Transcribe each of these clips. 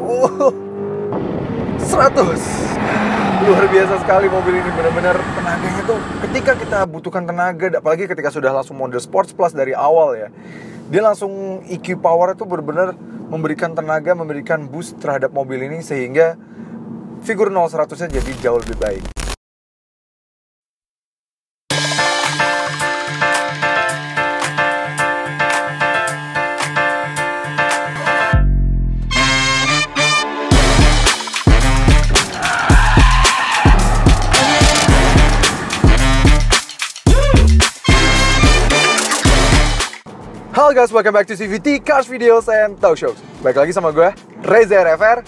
Oh, 100. Luar biasa sekali mobil ini, benar-benar tenaganya tuh ketika kita butuhkan tenaga, apalagi ketika sudah langsung model Sports Plus dari awal ya. Dia langsung EQ power itu benar-benar memberikan tenaga, memberikan boost terhadap mobil ini sehingga figur 0-100-nya jadi jauh lebih baik. Halo guys, welcome back to CVT Cars Videos and Talk Shows. Baik lagi sama gue, Reza RFR.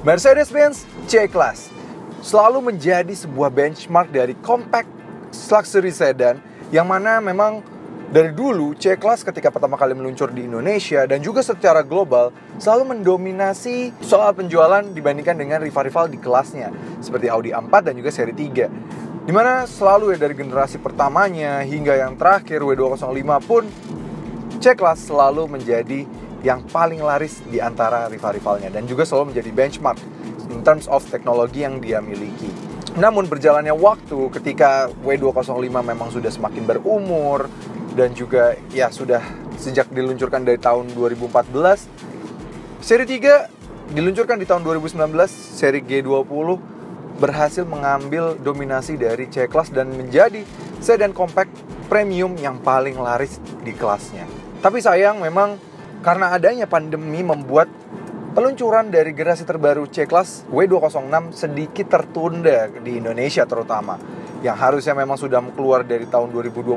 Mercedes-Benz C-Class selalu menjadi sebuah benchmark dari compact luxury sedan, yang mana memang dari dulu C-Class ketika pertama kali meluncur di Indonesia dan juga secara global selalu mendominasi soal penjualan dibandingkan dengan rival-rival di kelasnya seperti Audi A4 dan juga seri 3, dimana selalu ya dari generasi pertamanya hingga yang terakhir W205 pun C-Class selalu menjadi yang paling laris di antara rival-rivalnya dan juga selalu menjadi benchmark in terms of teknologi yang dia miliki. Namun berjalannya waktu ketika W205 memang sudah semakin berumur dan juga ya sudah sejak diluncurkan dari tahun 2014, seri 3 diluncurkan di tahun 2019, seri G20 berhasil mengambil dominasi dari C-Class dan menjadi sedan compact premium yang paling laris di kelasnya. Tapi sayang memang karena adanya pandemi membuat peluncuran dari generasi terbaru C-Class W206 sedikit tertunda di Indonesia terutama. Yang harusnya memang sudah keluar dari tahun 2021,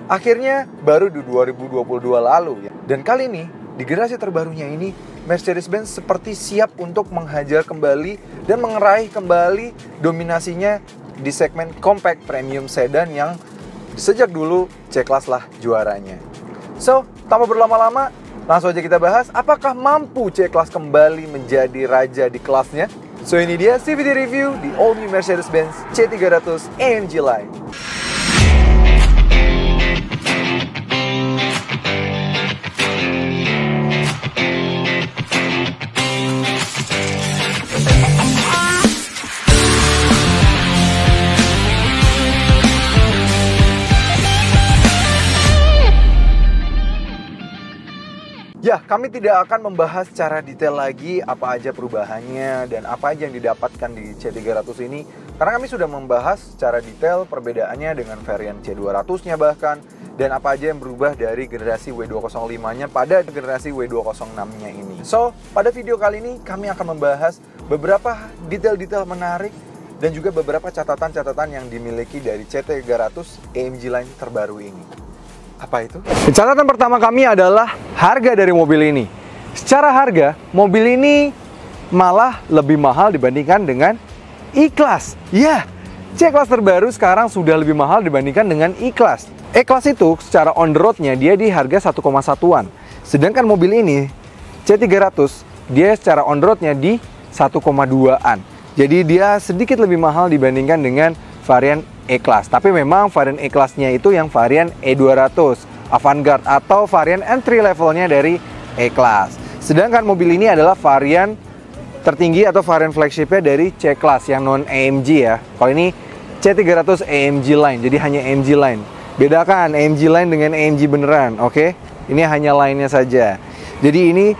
akhirnya baru di 2022 lalu ya. Dan kali ini di generasi terbarunya ini Mercedes-Benz seperti siap untuk menghajar kembali dan meraih kembali dominasinya di segmen compact premium sedan yang sejak dulu C-Class lah juaranya. So, tanpa berlama-lama, langsung aja kita bahas apakah mampu C-Class kembali menjadi raja di kelasnya. So, ini dia CVT review di all new Mercedes-Benz C300 AMG Line. Ya, kami tidak akan membahas secara detail lagi apa aja perubahannya dan apa aja yang didapatkan di C300 ini, karena kami sudah membahas secara detail perbedaannya dengan varian C200-nya bahkan, dan apa aja yang berubah dari generasi W205-nya pada generasi W206-nya ini. So, pada video kali ini kami akan membahas beberapa detail-detail menarik dan juga beberapa catatan-catatan yang dimiliki dari C300 AMG Line terbaru ini. Apa itu? Catatan pertama kami adalah harga dari mobil ini. Secara harga, mobil ini malah lebih mahal dibandingkan dengan E-Class. Ya, C-Class terbaru sekarang sudah lebih mahal dibandingkan dengan E-Class. E-Class itu secara on the road-nya dia di harga 1,1-an. Sedangkan mobil ini, C300, dia secara on the road-nya di 1,2-an. Jadi dia sedikit lebih mahal dibandingkan dengan varian E-Class. Tapi memang varian E-Class-nya itu yang varian E200 Avantgarde atau varian entry levelnya dari E-Class. Sedangkan mobil ini adalah varian tertinggi atau varian flagshipnya dari C-Class yang non AMG ya. Kalau ini C300 AMG Line, jadi hanya AMG Line. Bedakan AMG Line dengan AMG beneran, oke? Ini hanya line-nya saja. Jadi ini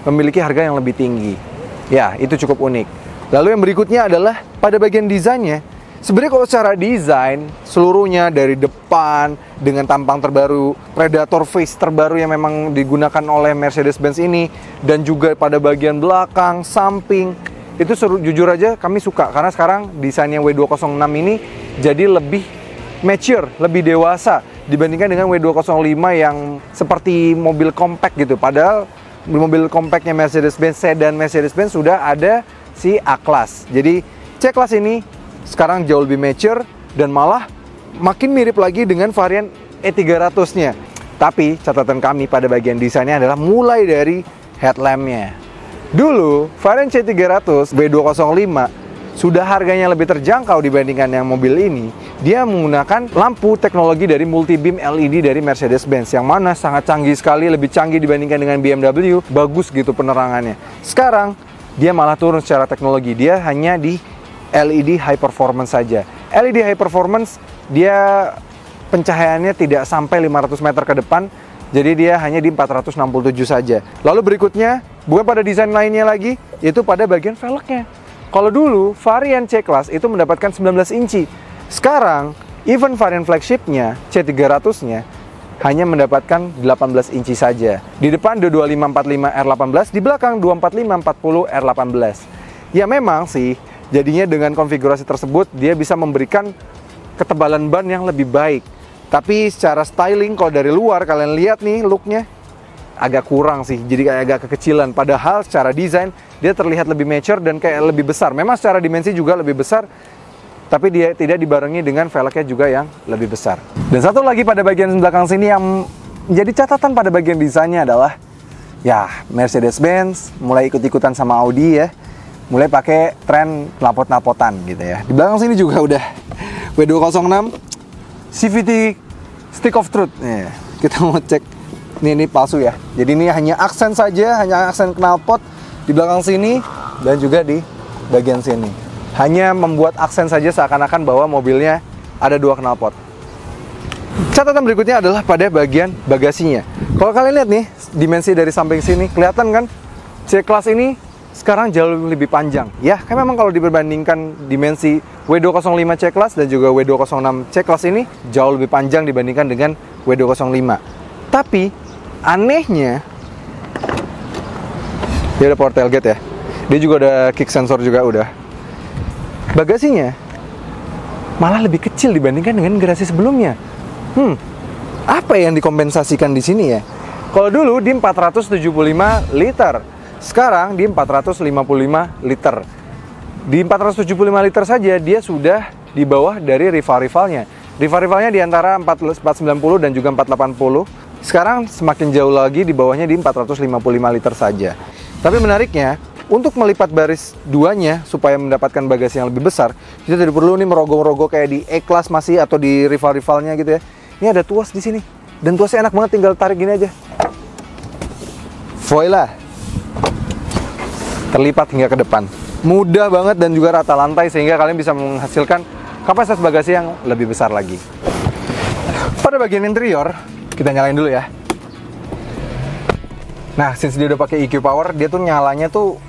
memiliki harga yang lebih tinggi. Ya, itu cukup unik. Lalu yang berikutnya adalah pada bagian desainnya. Sebenarnya kalau secara desain, seluruhnya dari depan dengan tampang terbaru, Predator face terbaru yang memang digunakan oleh Mercedes-Benz ini, dan juga pada bagian belakang, samping, itu jujur aja kami suka. Karena sekarang desainnya W206 ini jadi lebih mature, lebih dewasa dibandingkan dengan W205 yang seperti mobil compact gitu. Padahal mobil compactnya Mercedes-Benz, sedan Mercedes-Benz sudah ada si A-Class. Jadi C-Class ini sekarang jauh lebih mature dan malah makin mirip lagi dengan varian E300-nya. Tapi catatan kami pada bagian desainnya adalah mulai dari headlamp-nya. Dulu varian C300 W205 sudah harganya lebih terjangkau dibandingkan yang mobil ini. Dia menggunakan lampu teknologi dari multi beam LED dari Mercedes-Benz yang mana sangat canggih sekali, lebih canggih dibandingkan dengan BMW, bagus gitu penerangannya. Sekarang dia malah turun secara teknologi. Dia hanya di LED High Performance saja. LED High Performance, dia pencahayaannya tidak sampai 500 meter ke depan, jadi dia hanya di 467 saja. Lalu berikutnya, bukan pada desain lainnya lagi, yaitu pada bagian velgnya. Kalau dulu, varian C-Class itu mendapatkan 19 inci. Sekarang, even varian flagshipnya, C300-nya, hanya mendapatkan 18 inci saja. Di depan 22545 R18, di belakang 24540 R18. Ya memang sih, jadinya dengan konfigurasi tersebut dia bisa memberikan ketebalan ban yang lebih baik. Tapi secara styling kalau dari luar kalian lihat nih looknya agak kurang sih, jadi kayak agak kekecilan. Padahal secara desain dia terlihat lebih mature dan kayak lebih besar. Memang secara dimensi juga lebih besar, tapi dia tidak dibarengi dengan velgnya juga yang lebih besar. Dan satu lagi pada bagian belakang sini yang menjadi catatan pada bagian desainnya adalah ya Mercedes-Benz mulai ikut-ikutan sama Audi ya, mulai pakai tren knalpot-knalpotan gitu ya. Di belakang sini juga udah W206 CVT Stick of Truth. Nih, kita mau cek ini palsu ya. Jadi ini hanya aksen saja, hanya aksen knalpot di belakang sini dan juga di bagian sini. Hanya membuat aksen saja seakan-akan bahwa mobilnya ada 2 knalpot. Catatan berikutnya adalah pada bagian bagasinya. Kalau kalian lihat nih, dimensi dari samping sini, kelihatan kan C-Class ini sekarang jauh lebih panjang. Ya, kan memang kalau diperbandingkan dimensi W205 C-Class dan juga W206 C-Class ini jauh lebih panjang dibandingkan dengan W205. Tapi, anehnya, dia ada power tailgate ya. Dia juga ada kick sensor juga udah. Bagasinya malah lebih kecil dibandingkan dengan generasi sebelumnya. Apa yang dikompensasikan di sini ya? Kalau dulu di 475 liter, sekarang di 455 liter. Di 475 liter saja dia sudah di bawah dari rival-rivalnya. Rival-rivalnya di antara 490 dan juga 480. Sekarang semakin jauh lagi di bawahnya di 455 liter saja. Tapi menariknya, untuk melipat baris duanya supaya mendapatkan bagasi yang lebih besar, kita tidak perlu nih merogoh-merogoh kayak di E-Class masih atau di rival-rivalnya gitu ya. Ini ada tuas di sini. Dan tuasnya enak banget, tinggal tarik gini aja. Voila. Terlipat hingga ke depan. Mudah banget dan juga rata lantai sehingga kalian bisa menghasilkan kapasitas bagasi yang lebih besar lagi. Pada bagian interior, kita nyalain dulu ya. Nah, since dia udah pakai EQ power, dia tuh nyalanya tuh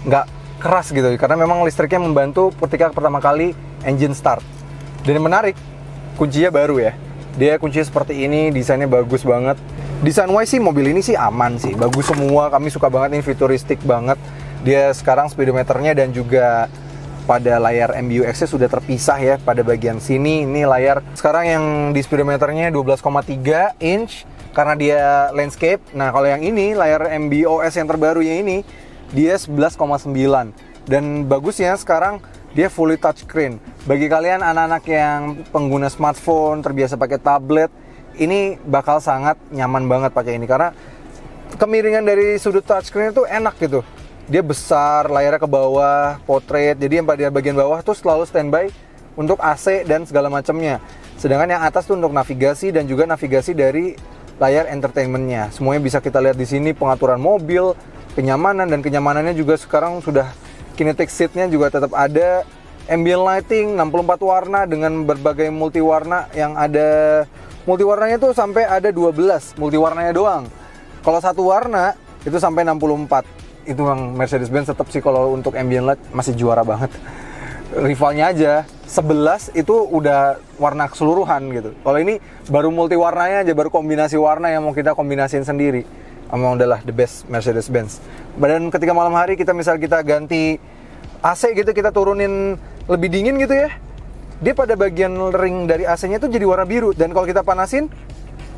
nggak keras gitu, karena memang listriknya membantu ketika pertama kali engine start. Dan yang menarik, kuncinya baru ya. Dia kuncinya seperti ini, desainnya bagus banget. Desain wise sih mobil ini sih aman sih, bagus semua. Kami suka banget, ini futuristik banget. Dia sekarang speedometernya dan juga pada layar MBUX-nya sudah terpisah ya pada bagian sini. Ini layar sekarang yang di speedometernya 12,3 inch karena dia landscape. Nah, kalau yang ini layar MBOS yang terbarunya ini dia 11,9. Dan bagusnya sekarang dia fully touchscreen. Bagi kalian anak-anak yang pengguna smartphone, terbiasa pakai tablet, ini bakal sangat nyaman banget pakai ini karena kemiringan dari sudut touchscreen itu enak gitu. Dia besar, layarnya ke bawah, portrait. Jadi yang pada bagian bawah tuh selalu standby untuk AC dan segala macamnya. Sedangkan yang atas tuh untuk navigasi dan juga navigasi dari layar entertainmentnya. Semuanya bisa kita lihat di sini, pengaturan mobil, kenyamanan, dan kenyamanannya juga sekarang sudah kinetic seatnya juga tetap ada. Ambient lighting 64 warna dengan berbagai multi warna yang ada. Multi warnanya tuh sampai ada 12 multi warnanya doang. Kalau satu warna itu sampai 64. Itu yang Mercedes-Benz tetap sih kalau untuk ambient light masih juara banget. Rivalnya aja 11 itu udah warna keseluruhan gitu. Kalau ini baru multi warnanya aja, baru kombinasi warna yang mau kita kombinasiin sendiri. Emang adalah the best Mercedes-Benz. Dan ketika malam hari kita ganti AC gitu, kita turunin lebih dingin gitu ya, dia pada bagian ring dari AC-nya tuh jadi warna biru. Dan kalau kita panasin,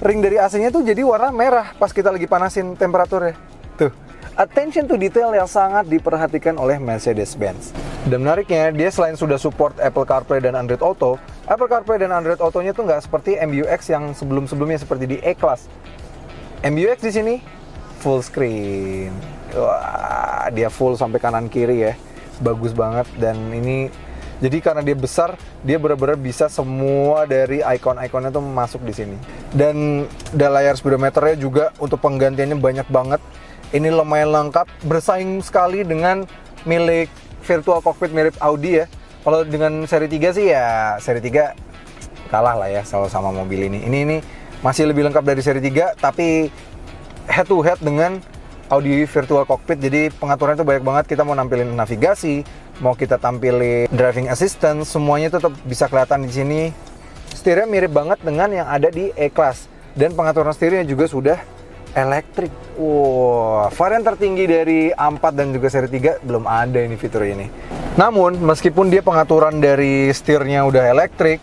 ring dari AC-nya tuh jadi warna merah pas kita lagi panasin temperaturnya. Tuh, attention to detail yang sangat diperhatikan oleh Mercedes-Benz. Dan menariknya, dia selain sudah support Apple CarPlay dan Android Auto, Apple CarPlay dan Android Auto-nya tuh nggak seperti MBUX yang sebelum-sebelumnya seperti di E-Class. MBUX di sini full screen. Wah, dia full sampai kanan kiri ya. Bagus banget. Dan ini jadi karena dia besar, dia benar-benar bisa semua dari icon-iconnya tuh masuk di sini. Dan layar speedometernya juga untuk penggantiannya banyak banget. Ini lumayan lengkap, bersaing sekali dengan milik virtual cockpit mirip Audi ya. Kalau dengan seri 3 sih ya seri 3 kalah lah ya sama mobil ini. Ini masih lebih lengkap dari seri 3 tapi head to head dengan Audi virtual cockpit. Jadi pengaturannya itu banyak banget. Kita mau nampilin navigasi, mau kita tampilin driving assistant, semuanya tetap bisa kelihatan di sini. Setirnya mirip banget dengan yang ada di E-Class dan pengaturan setirnya juga sudah elektrik. Wow, varian tertinggi dari A4 dan juga seri 3 belum ada ini fitur ini. Namun, meskipun dia pengaturan dari setirnya udah elektrik,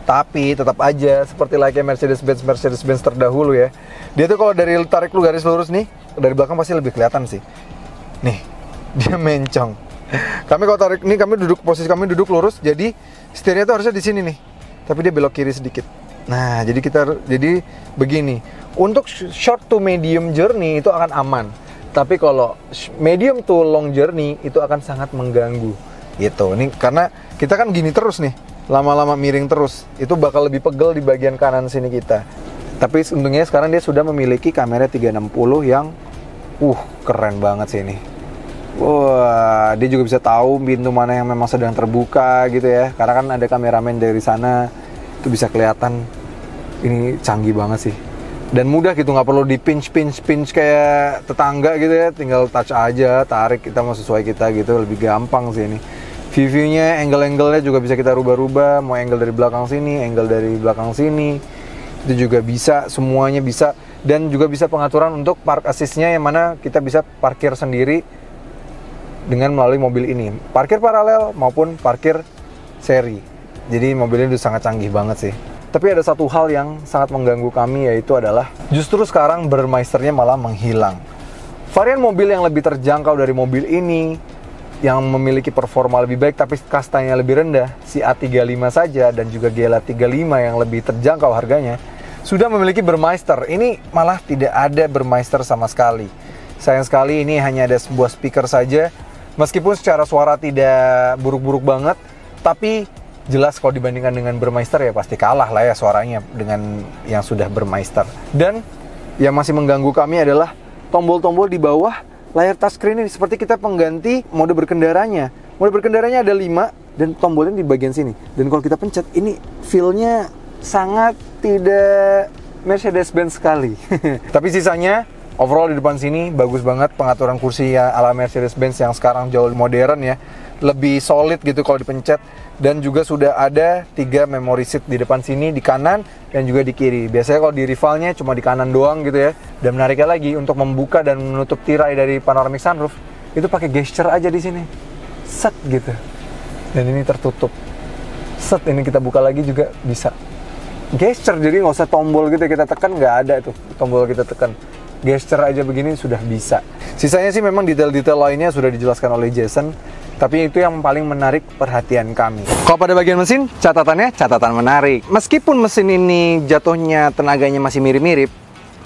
tapi tetap aja seperti layaknya Mercedes-Benz terdahulu ya. Dia tuh kalau dari tarik lu garis lurus nih, dari belakang pasti lebih kelihatan sih. Nih, dia mencong. Kami kalau tarik nih, posisi kami duduk lurus, jadi setirnya tuh harusnya di sini nih. Tapi dia belok kiri sedikit. Nah, jadi begini. Untuk short to medium journey itu akan aman. Tapi kalau medium to long journey itu akan sangat mengganggu. Gitu. Ini karena kita kan gini terus nih. Lama-lama miring terus. Itu bakal lebih pegel di bagian kanan sini kita. Tapi untungnya sekarang dia sudah memiliki kamera 360 yang keren banget sih ini. Wah, dia juga bisa tahu pintu mana yang memang sedang terbuka gitu ya. Karena kan ada kameramen dari sana. Itu bisa kelihatan. Ini canggih banget sih. Dan mudah gitu, nggak perlu di pinch kayak tetangga gitu ya, tinggal touch aja, tarik, kita mau sesuai kita gitu, lebih gampang sih ini. View-nya, angle-angle-nya juga bisa kita rubah-rubah, mau angle dari belakang sini, angle dari belakang sini, itu juga bisa, semuanya bisa. Dan juga bisa pengaturan untuk park assist-nya yang mana kita bisa parkir sendiri dengan melalui mobil ini. Parkir paralel maupun parkir seri. Jadi mobil ini udah sangat canggih banget sih. Tapi ada satu hal yang sangat mengganggu kami, yaitu adalah justru sekarang Burmeisternya malah menghilang. Varian mobil yang lebih terjangkau dari mobil ini, yang memiliki performa lebih baik tapi kastanya lebih rendah, si A35 saja dan juga GLA 35 yang lebih terjangkau harganya, sudah memiliki Burmeister. Ini malah tidak ada Burmeister sama sekali. Sayang sekali ini hanya ada sebuah speaker saja, meskipun secara suara tidak buruk-buruk banget, tapi jelas kalau dibandingkan dengan Burmeister ya pasti kalah lah ya suaranya dengan yang sudah Burmeister. Dan yang masih mengganggu kami adalah tombol-tombol di bawah layar touchscreen ini. Seperti kita pengganti mode berkendaranya. Mode berkendaranya ada 5 dan tombolnya di bagian sini. Dan kalau kita pencet, ini feel-nya sangat tidak Mercedes-Benz sekali. Tapi sisanya overall di depan sini bagus banget, pengaturan kursi ya ala Mercedes-Benz yang sekarang jauh modern ya. Lebih solid gitu kalau dipencet. Dan juga sudah ada 3 memory seat di depan sini, di kanan dan juga di kiri. Biasanya kalau di rivalnya cuma di kanan doang gitu ya. Dan menariknya lagi, untuk membuka dan menutup tirai dari panoramic sunroof itu pakai gesture aja di sini, set gitu. Dan ini tertutup, set, ini kita buka lagi juga bisa gesture. Jadi nggak usah tombol gitu kita tekan, nggak ada itu tombol kita tekan, gesture aja begini sudah bisa. Sisanya sih memang detail-detail lainnya sudah dijelaskan oleh Jason. Tapi itu yang paling menarik perhatian kami. Kalau pada bagian mesin, catatannya catatan menarik. Meskipun mesin ini jatuhnya tenaganya masih mirip-mirip,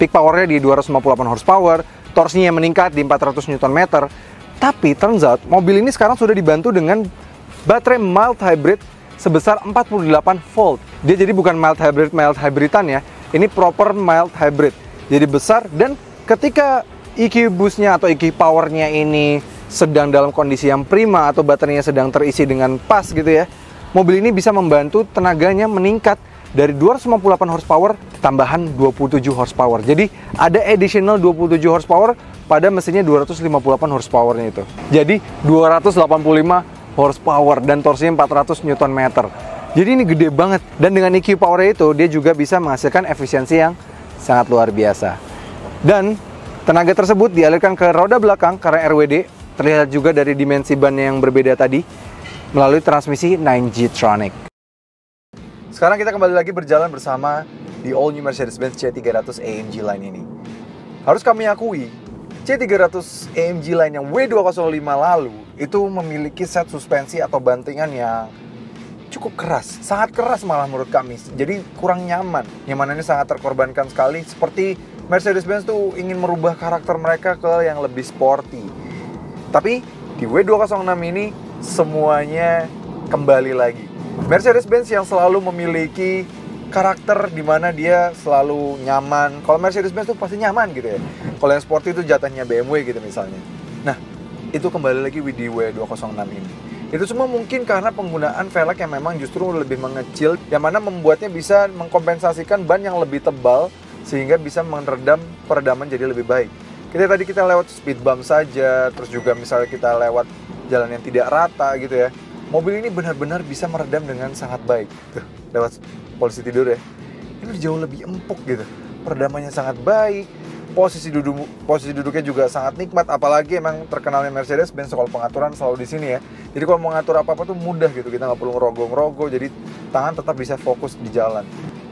peak powernya di 258 horsepower, torsinya meningkat di 400 Nm, tapi turns out mobil ini sekarang sudah dibantu dengan baterai mild hybrid sebesar 48 volt. Dia jadi bukan mild hybridan ya, ini proper mild hybrid. Jadi besar, dan ketika EQ boostnya atau EQ powernya ini sedang dalam kondisi yang prima atau baterainya sedang terisi dengan pas gitu ya, mobil ini bisa membantu tenaganya meningkat dari 258 horsepower tambahan 27 horsepower. Jadi ada additional 27 horsepower pada mesinnya 258 horsepowernya itu. Jadi 285 horsepower dan torsinya 400 Nm. Jadi ini gede banget, dan dengan EQ power itu dia juga bisa menghasilkan efisiensi yang sangat luar biasa. Dan tenaga tersebut dialirkan ke roda belakang karena RWD. Terlihat juga dari dimensi ban yang berbeda tadi melalui transmisi 9G-tronic. Sekarang kita kembali lagi berjalan bersama di all new Mercedes-Benz C300 AMG Line ini. Harus kami akui, C300 AMG Line yang W205 lalu itu memiliki set suspensi atau bantingan yang cukup keras, sangat keras malah menurut kami. Jadi kurang nyaman. Nyamanannya sangat terkorbankan sekali, seperti Mercedes-Benz tuh ingin merubah karakter mereka ke yang lebih sporty. Tapi di W206 ini semuanya kembali lagi. Mercedes-Benz yang selalu memiliki karakter di mana dia selalu nyaman. Kalau Mercedes-Benz tuh pasti nyaman gitu ya. Kalau yang sporty itu jatahnya BMW gitu misalnya. Nah, itu kembali lagi di W206 ini. Itu semua mungkin karena penggunaan velg yang memang justru lebih mengecil, yang mana membuatnya bisa mengkompensasikan ban yang lebih tebal sehingga bisa meredam peredaman jadi lebih baik. Tadi kita lewat speed bump saja, terus juga misalnya kita lewat jalan yang tidak rata gitu ya. Mobil ini benar-benar bisa meredam dengan sangat baik. Tuh, lewat polisi tidur ya. Ini jauh lebih empuk gitu. Peredamannya sangat baik. Posisi duduknya juga sangat nikmat, apalagi emang terkenalnya Mercedes-Benz soal pengaturan selalu di sini ya. Jadi kalau mau ngatur apa-apa tuh mudah gitu, kita nggak perlu ngerogoh-ngerogoh, jadi tangan tetap bisa fokus di jalan.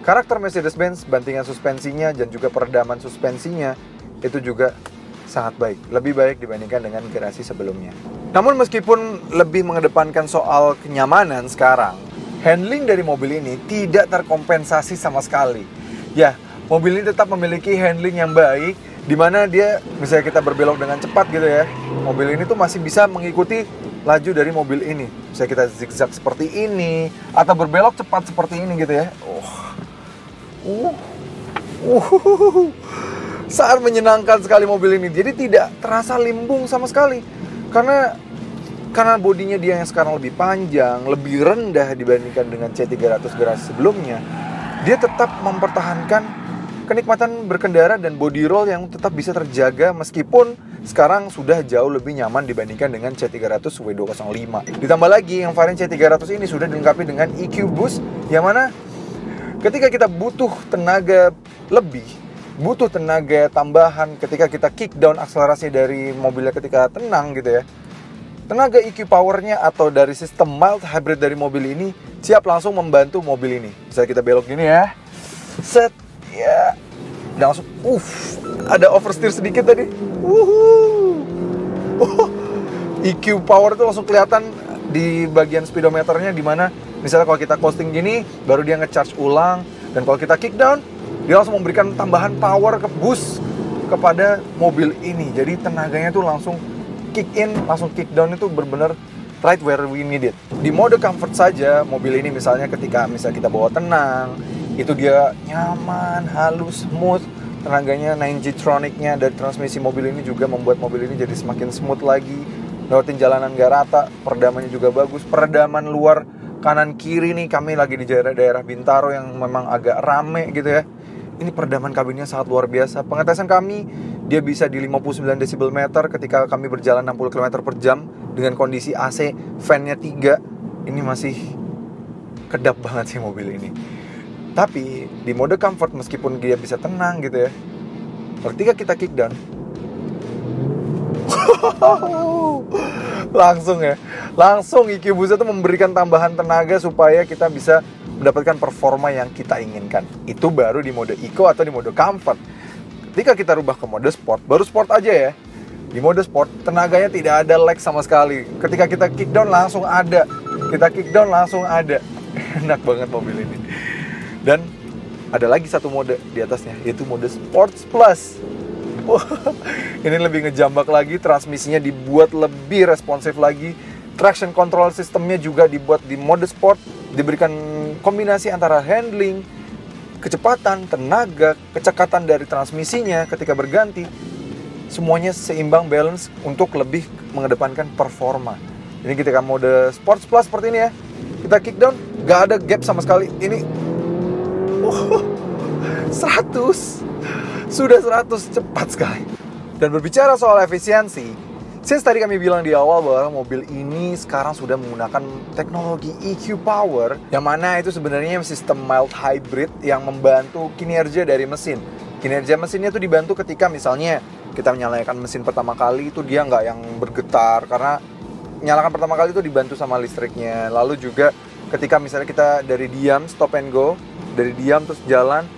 Karakter Mercedes-Benz, bantingan suspensinya dan juga peredaman suspensinya itu juga sangat baik, lebih baik dibandingkan dengan generasi sebelumnya. Namun meskipun lebih mengedepankan soal kenyamanan sekarang, handling dari mobil ini tidak terkompensasi sama sekali. Ya, mobil ini tetap memiliki handling yang baik, di mana dia misalnya kita berbelok dengan cepat gitu ya, mobil ini tuh masih bisa mengikuti laju dari mobil ini. Misalnya kita zigzag seperti ini, atau berbelok cepat seperti ini gitu ya. Sangat menyenangkan sekali mobil ini. Jadi tidak terasa limbung sama sekali. Karena bodinya dia yang sekarang lebih panjang, lebih rendah dibandingkan dengan C300 generasi sebelumnya, dia tetap mempertahankan kenikmatan berkendara dan body roll yang tetap bisa terjaga meskipun sekarang sudah jauh lebih nyaman dibandingkan dengan C300 W205. Ditambah lagi yang varian C300 ini sudah dilengkapi dengan EQ Boost, yang mana ketika kita butuh tenaga lebih, butuh tenaga tambahan ketika kita kick down akselerasi dari mobilnya ketika tenang gitu ya, tenaga EQ powernya atau dari sistem mild hybrid dari mobil ini siap langsung membantu mobil ini. Misalnya kita belok gini ya, set ya, langsung ada oversteer sedikit tadi. EQ power itu langsung kelihatan di bagian speedometernya, di mana misalnya kalau kita coasting gini baru dia ngecharge ulang, dan kalau kita kick down dia langsung memberikan tambahan power ke boost kepada mobil ini. Jadi tenaganya tuh langsung kick in, langsung kick down, itu benar-benar right where we need it. Di mode comfort saja mobil ini misalnya ketika kita bawa tenang, itu dia nyaman, halus, smooth. Tenaganya 9G-tronicnya dari transmisi mobil ini juga membuat mobil ini jadi semakin smooth lagi. Lewatin jalanan gak rata, peredamannya juga bagus. Peredaman luar kanan kiri nih, kami lagi di daerah Bintaro yang memang agak rame gitu ya. Ini peredaman kabinnya sangat luar biasa. Pengetesan kami, dia bisa di 59 decibel meter ketika kami berjalan 60 km per jam dengan kondisi AC, fan-nya 3. Ini masih kedap banget sih mobil ini. Tapi di mode comfort meskipun dia bisa tenang gitu ya, ketika kita kick down langsung EQ Boost itu memberikan tambahan tenaga supaya kita bisa mendapatkan performa yang kita inginkan. Itu baru di mode eco atau di mode comfort. Ketika kita rubah ke mode sport, baru sport aja ya. Di mode sport tenaganya tidak ada lag sama sekali. Ketika kita kick down langsung ada. Enak banget mobil ini. Dan ada lagi satu mode di atasnya, yaitu mode Sports Plus. Ini lebih ngejambak lagi, transmisinya dibuat lebih responsif lagi. Traction control sistemnya juga dibuat di mode sport, diberikan kombinasi antara handling, kecepatan, tenaga, kecekatan dari transmisinya ketika berganti. Semuanya seimbang, balance untuk lebih mengedepankan performa. Ini ketika mode Sports Plus seperti ini ya, kita kick down, gak ada gap sama sekali. Ini 100, sudah 100, cepat sekali. Dan berbicara soal efisiensi, since tadi kami bilang di awal bahwa mobil ini sekarang sudah menggunakan teknologi EQ Power, yang mana itu sebenarnya sistem mild hybrid yang membantu kinerja dari mesin. Kinerja mesinnya itu dibantu ketika misalnya kita menyalakan mesin pertama kali itu dia nggak yang bergetar, karena nyalakan pertama kali itu dibantu sama listriknya. Lalu juga ketika misalnya kita dari diam, stop and go, dari diam terus jalan,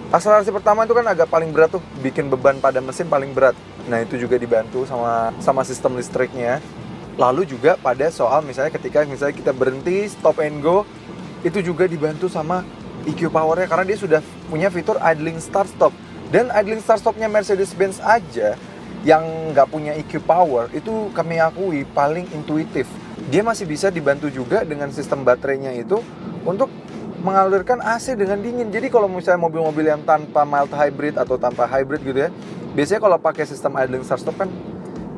akselerasi pertama itu kan agak paling berat tuh, bikin beban pada mesin paling berat. Nah itu juga dibantu sama sistem listriknya. Lalu juga pada soal misalnya ketika kita berhenti, stop and go, itu juga dibantu sama EQ powernya, karena dia sudah punya fitur idling start stop. Dan idling start stopnya Mercedes-Benz aja yang nggak punya EQ power itu kami akui paling intuitif. Dia masih bisa dibantu juga dengan sistem baterainya itu untuk mengalirkan AC dengan dingin. Jadi kalau misalnya mobil-mobil yang tanpa mild hybrid atau tanpa hybrid gitu ya, biasanya kalau pakai sistem idling start stop kan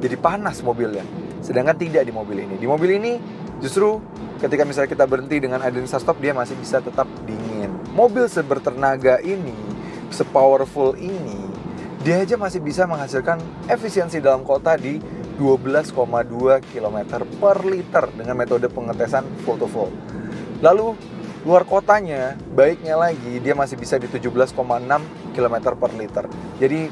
jadi panas mobilnya. Sedangkan tidak di mobil ini. Di mobil ini justru ketika misalnya kita berhenti dengan adanya start stop, dia masih bisa tetap dingin. Mobil sebertenaga ini, sepowerful ini, dia aja masih bisa menghasilkan efisiensi dalam kota di 12,2 km per liter dengan metode pengetesan full to full. Lalu luar kotanya, baiknya lagi, dia masih bisa di 17,6 km per liter. Jadi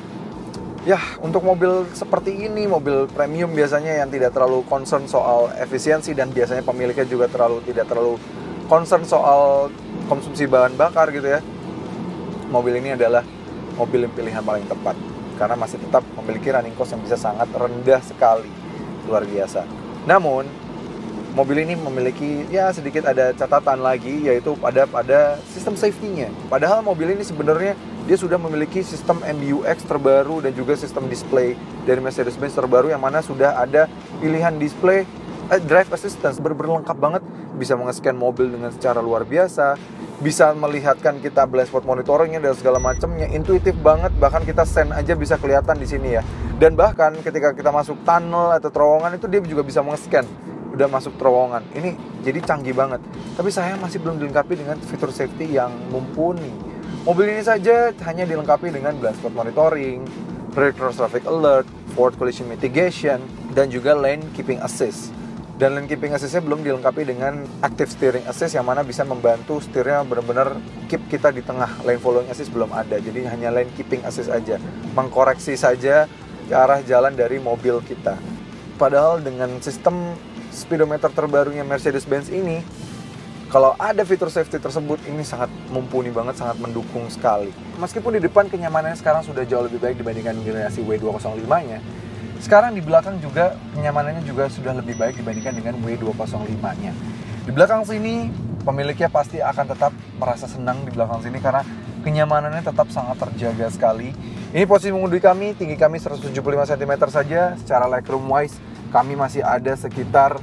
ya, untuk mobil seperti ini, mobil premium biasanya yang tidak terlalu concern soal efisiensi dan biasanya pemiliknya juga tidak terlalu concern soal konsumsi bahan bakar gitu ya. Mobil ini adalah mobil yang pilihan paling tepat karena masih tetap memiliki running cost yang bisa sangat rendah sekali, luar biasa. Namun mobil ini memiliki ya sedikit ada catatan lagi, yaitu pada sistem safety-nya. Padahal mobil ini sebenarnya dia sudah memiliki sistem MBUX terbaru dan juga sistem display dari Mercedes-Benz terbaru yang mana sudah ada pilihan display drive assistance berlengkap banget, bisa mengescan mobil dengan secara luar biasa, bisa melihatkan kita blind spot monitoringnya dan segala macamnya, intuitif banget, bahkan kita sen aja bisa kelihatan di sini ya. Dan bahkan ketika kita masuk tunnel atau terowongan itu dia juga bisa mengescan udah masuk terowongan. Ini jadi canggih banget. Tapi sayang masih belum dilengkapi dengan fitur safety yang mumpuni. Mobil ini saja hanya dilengkapi dengan blind spot monitoring, rear cross traffic alert, forward collision mitigation, dan juga lane keeping assist. Dan lane keeping assist-nya belum dilengkapi dengan active steering assist yang mana bisa membantu setirnya benar-benar keep kita di tengah. Lane following assist belum ada, jadi hanya lane keeping assist aja, mengkoreksi saja ke arah jalan dari mobil kita. Padahal dengan sistem speedometer terbarunya Mercedes-Benz ini, kalau ada fitur safety tersebut, ini sangat mumpuni banget, sangat mendukung sekali. Meskipun di depan kenyamanannya sekarang sudah jauh lebih baik dibandingkan generasi W205-nya, sekarang di belakang juga kenyamanannya juga sudah lebih baik dibandingkan dengan W205-nya. Di belakang sini, pemiliknya pasti akan tetap merasa senang di belakang sini karena kenyamanannya tetap sangat terjaga sekali. Ini posisi mengemudi kami, tinggi kami 175 cm saja. Secara legroom wise, kami masih ada sekitar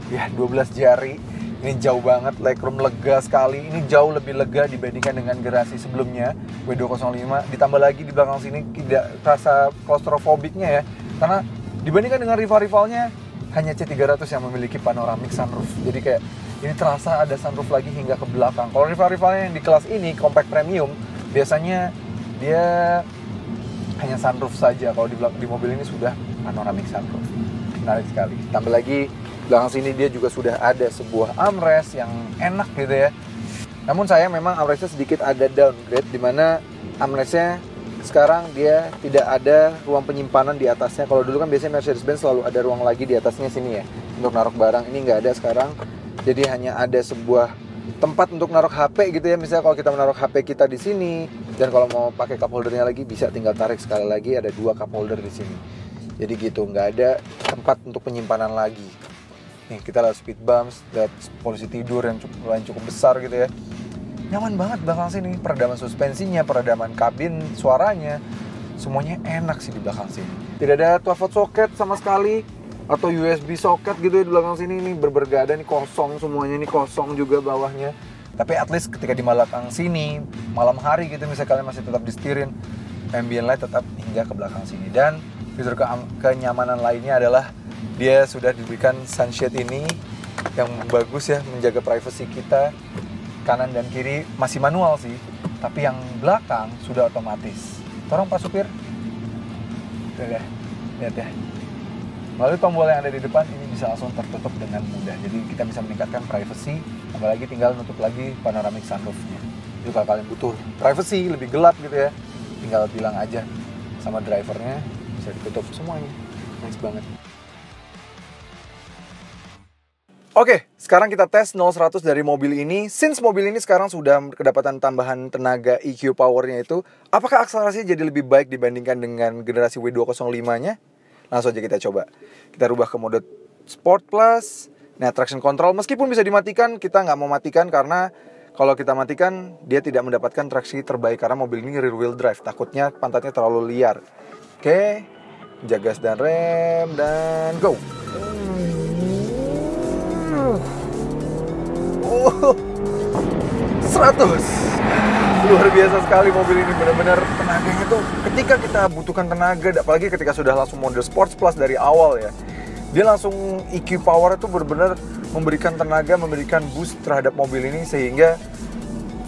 12 jari. Ini jauh banget, legroom lega sekali. Ini jauh lebih lega dibandingkan dengan generasi sebelumnya W205. Ditambah lagi di belakang sini tidak rasa klaustrofobiknya ya, karena dibandingkan dengan rival-rivalnya, hanya C300 yang memiliki panoramic sunroof. Jadi kayak ini terasa ada sunroof lagi hingga ke belakang. Kalau rival-rivalnya yang di kelas ini compact premium, biasanya dia hanya sunroof saja. Kalau di mobil ini sudah panoramic sunroof. Menarik sekali. Tambah lagi belakang sini dia juga sudah ada sebuah armrest yang enak gitu ya. Namun sayang memang armrestnya sedikit ada downgrade, dimana armrestnya sekarang dia tidak ada ruang penyimpanan di atasnya. Kalau dulu kan biasanya Mercedes-Benz selalu ada ruang lagi di atasnya sini ya untuk naruh barang. Ini nggak ada sekarang. Jadi hanya ada sebuah tempat untuk naruh HP gitu ya. Misalnya kalau kita menaruh HP kita di sini, dan kalau mau pakai cup holdernya lagi bisa tinggal tarik sekali lagi, ada 2 cup holder di sini. Jadi gitu, nggak ada tempat untuk penyimpanan lagi. Nih kita lihat speed bumps, lihat posisi tidur yang cukup besar gitu ya. Nyaman banget belakang sini, peredaman suspensinya, peredaman kabin, suaranya, semuanya enak sih di belakang sini. Tidak ada 12-volt socket sama sekali, atau USB socket gitu ya di belakang sini. Ini gak ada, ini kosong semuanya, ini kosong juga bawahnya. Tapi at least ketika di belakang sini, malam hari gitu misalnya kalian masih tetap disetirin, ambient light tetap hingga ke belakang sini. Dan fitur kenyamanan lainnya adalah dia sudah diberikan sunshade ini yang bagus ya, menjaga privasi kita. Kanan dan kiri masih manual sih, tapi yang belakang sudah otomatis. Tolong Pak Supir. Lihat ya. Melalui tombol yang ada di depan ini bisa langsung tertutup dengan mudah. Jadi kita bisa meningkatkan privacy, apalagi tinggal nutup lagi panoramic sunroofnya. Jadi kalau kalian butuh privacy lebih gelap gitu ya, tinggal bilang aja sama drivernya, bisa ditutup semuanya. Nice banget. Oke, sekarang kita tes 0-100 dari mobil ini. Since mobil ini sekarang sudah kedapatan tambahan tenaga EQ powernya itu, apakah akselerasinya jadi lebih baik dibandingkan dengan generasi W205-nya? Langsung aja kita coba. Kita rubah ke mode Sport Plus. Nah, traction control meskipun bisa dimatikan, kita nggak mau matikan karena kalau kita matikan, dia tidak mendapatkan traksi terbaik karena mobil ini rear wheel drive. Takutnya pantatnya terlalu liar. Oke, jaga gas dan rem, dan go! 100. Luar biasa sekali mobil ini, benar-benar tenaganya tuh ketika kita butuhkan tenaga, apalagi ketika sudah langsung mode Sports Plus dari awal ya, Dia langsung EQ power itu benar-benar memberikan tenaga, memberikan boost terhadap mobil ini sehingga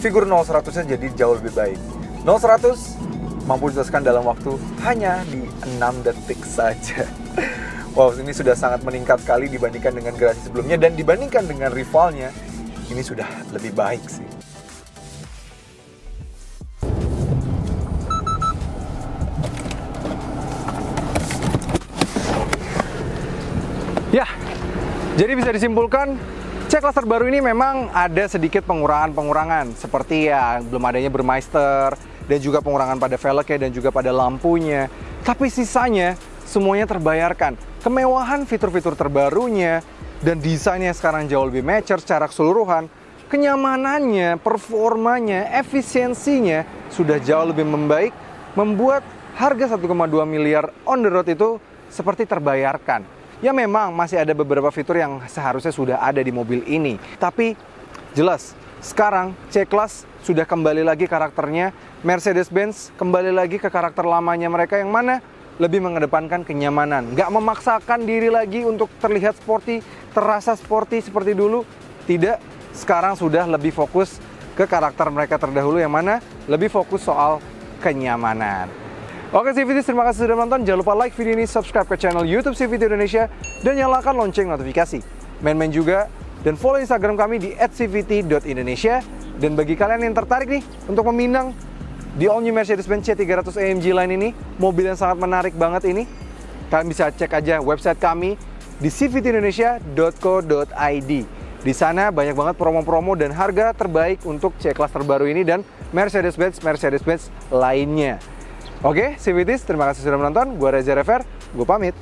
figur 0-100-nya jadi jauh lebih baik. 0-100 mampu dijelaskan dalam waktu hanya di 6 detik saja. Wow, ini sudah sangat meningkat sekali dibandingkan dengan generasi sebelumnya, dan dibandingkan dengan rivalnya, ini sudah lebih baik sih. Ya, jadi bisa disimpulkan, C-Class terbaru ini memang ada sedikit pengurangan-pengurangan, seperti ya belum adanya Burmeister, dan juga pengurangan pada velgnya dan juga pada lampunya. Tapi sisanya semuanya terbayarkan. Kemewahan fitur-fitur terbarunya dan desainnya sekarang jauh lebih mature secara keseluruhan. Kenyamanannya, performanya, efisiensinya sudah jauh lebih membaik, membuat harga 1,2 miliar on the road itu seperti terbayarkan. Ya memang masih ada beberapa fitur yang seharusnya sudah ada di mobil ini. Tapi jelas, sekarang C-Class sudah kembali lagi karakternya. Mercedes-Benz kembali lagi ke karakter lamanya mereka yang mana lebih mengedepankan kenyamanan. Nggak memaksakan diri lagi untuk terlihat sporty, terasa sporty seperti dulu. Tidak, sekarang sudah lebih fokus ke karakter mereka terdahulu yang mana lebih fokus soal kenyamanan. Oke CVT, terima kasih sudah menonton. Jangan lupa like video ini, subscribe ke channel YouTube CVT Indonesia, dan nyalakan lonceng notifikasi. Main-main juga, dan follow Instagram kami di @cvt.indonesia. Dan bagi kalian yang tertarik nih untuk meminang di all new Mercedes-Benz C300 AMG Line ini, mobil yang sangat menarik banget ini, kalian bisa cek aja website kami di cvtindonesia.co.id. Di sana banyak banget promo-promo dan harga terbaik untuk C-Class terbaru ini dan Mercedes-Benz lainnya. Oke, CVTs, terima kasih sudah menonton. Gue Reza Rever, gue pamit.